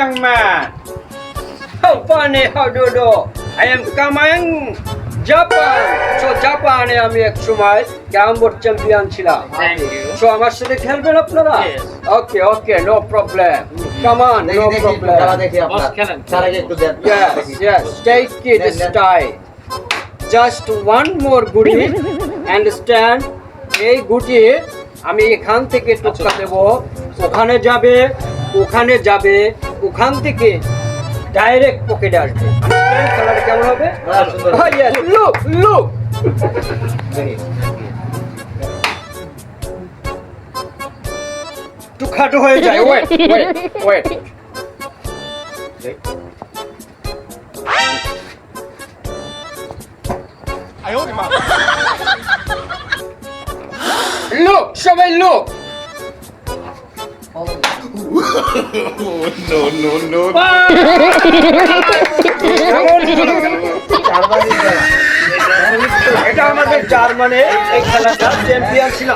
young man. How funny, how do you do? I am coming Japan. So Japan এ আমি এক সময় carrom board champion ছিলাম। Thank you. So আমার সাথে খেলবেন আপনারা? Yes. Okay, okay, no problem. Come on, no problem. Boss খেলেন। Yes, yes. Take it this time. Just one more গুটি, understand? এই গুটি আমি এখান থেকে টুকরা দেব, ওখানে যাবে, ওখানে যাবে, ওখান থেকে ডাইরেক্ট পকেটে আসবে। Understand? খেলাটা কেমন হবে? Oh, yes. Look, look. একটু খাটো হয়ে যায়। Wait, wait, wait. Look, সবাই look. এটা আমাদের জার্মানি এই খেলাটা চ্যাম্পিয়ন ছিল।